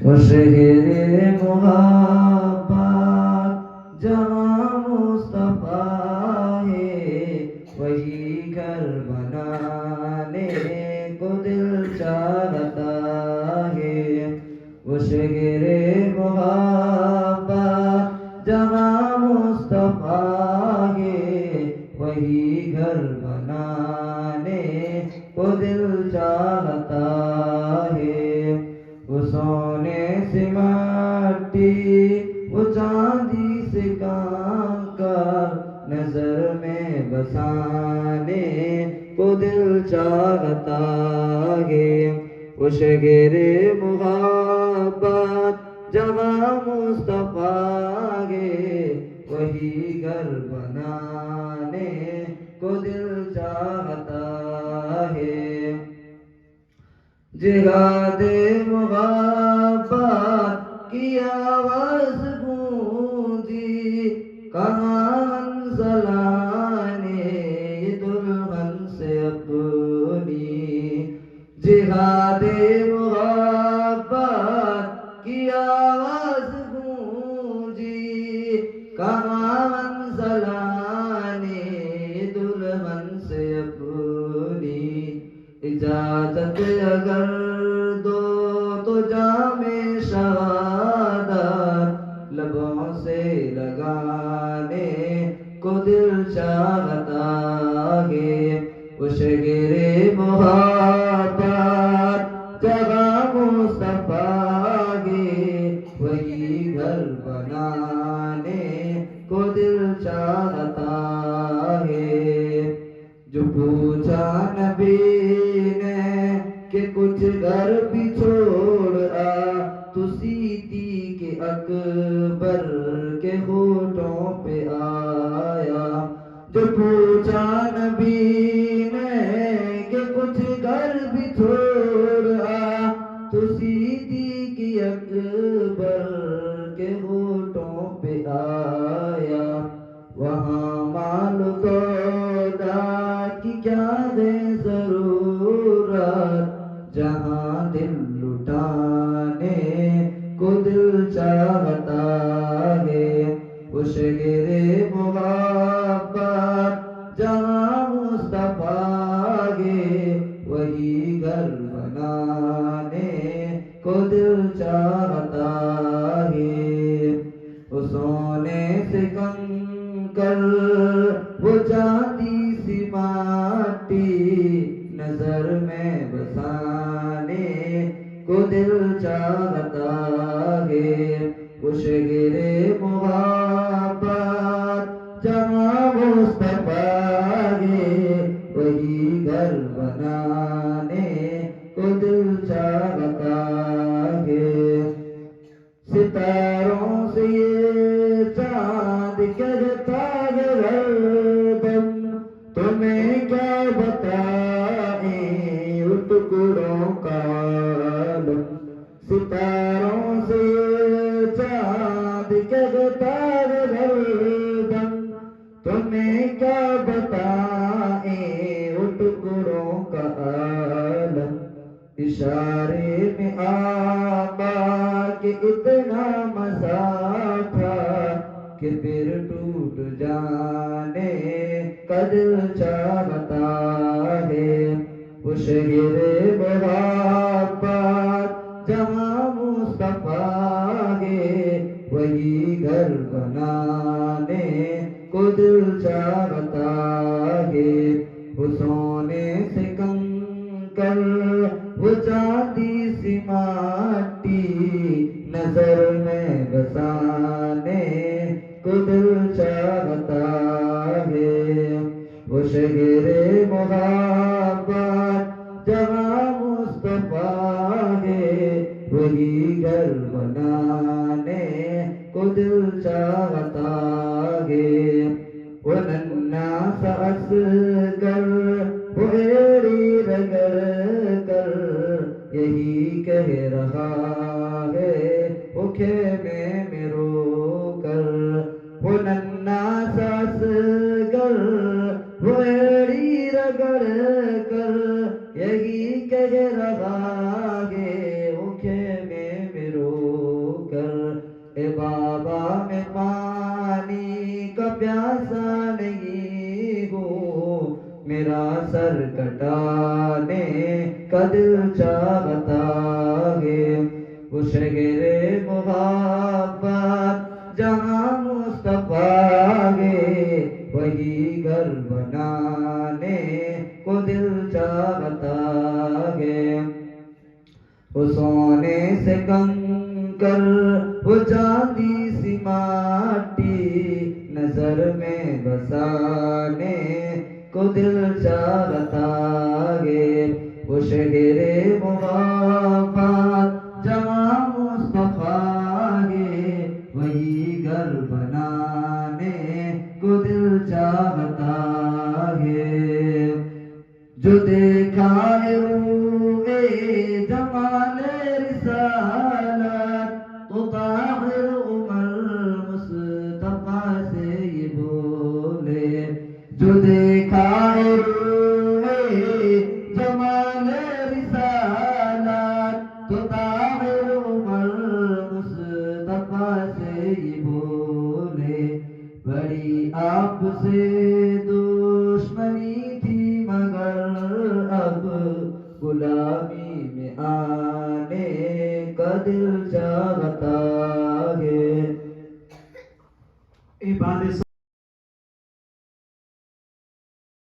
وہ شہر محبت جہاں مصطفیٰ ہے وہی گھر بنانے کو دل چاہتا ہے وہ شہر محبت جہاں مصطفیٰ ہے وہی گھر بنانے کو دل چاہتا ہے وہ سونے سے مٹی وہ چاندی سے کنکر نظر میں بسانے کو دل چاہتا ہے وہ شہر محبت جہاں مصطفیٰ ہے وہی گھر بنانے کو دل چاہتا ہے جہاد محبت کی آواز گونجی کہاں ہنزلانے دلہن سے اپنی جہاد محبت کی آواز گونجی کہاں ہنزلانے دلہن سے اپنی اجازت اگر دو تو جام شہادت لبوں سے لگانے کو دل چاہتا ہے وہ شہر محبت جہاں مصطفیٰ ہے وہی گھر بنانے کو دل چاہتا ہے جو پوچھا نبی کہ کچھ گھر بھی چھوڑ آ تو صدیق اکبر کے ہونٹوں پہ آیا جو پوچھا نبی نے کہ کچھ گھر بھی چھوڑ آ تو صدیق اکبر کے ہونٹوں پہ آیا وہاں مال سودا کی کیا ہے ضرورت جہاں دل لٹانے کو دل چاہتا ہے وہ شہر محبت جہاں مصطفیٰ ہے وہی گھر بنانے کو دل چاہتا ہے وہ سونے سے کنکر وہ چاندی سی مٹی نظر میں بسانے کو دل چاہتا ہے وہ شہر محبت جہاں مصطفیٰ ہے وہی گھر بنانے کو دل چاہتا ہے ستاروں سے یہ چاند کہتا ہے ہردم تمہیں کیا بتائیں ٹکڑوں کا عالم ستاروں سے چاند کہتا ہے ہردم تمہیں کیا بتائیں ٹکڑوں کا عالم اشارے میں آقا کہ اتنا مزہ تھا کہ پھر ٹوٹ جانے کا دل چاہتا ہے وہ شہر محبت جہاں مصطفیٰ ہے وہی گھر بنانے کو دل چاہتا ہے وہ سونے سے کنکر وہ چاندی سی مٹی نظر میں بسانے کو دل چاہتا ہے وہ شہر محبت جہاں مصطفیٰ ہے وہی گھر بنانے کو دل چاہتا ہے وہ ننھا سا اصغر وہ ایڑی رگڑ کر یہی کہہ رہا ہے وہ خیمے میں رو کر وہ ننھا سا اصغر وہ ایڑی رگڑ کر یہی کہہ رہا ہے وہ خیمے میں رو کا دل چاہتا ہے وہ شہر محبت جہاں مصطفیٰ ہے وہی گھر بنانے کو دل چاہتا ہے وہ سونے سے کنکر وہ چاندی سی ماٹی نظر میں بسانے کو دل چاہتا ہے وہ شہر محبت جہاں مصطفیٰ ہے وہی گھر بنانے کو دل چاہتا ہے جو دیکھا ہے روئے جمال رسالت تو طاہر عمر مصطفیٰ سے یہ بولے جو دیکھا ہے روئے جمال رسالت تو طاہر عمر مصطفیٰ سے یہ بولے بڑی آپ سے دشمنی تھی مگر اب غلامی میں آنے کا دل چاہتا ہے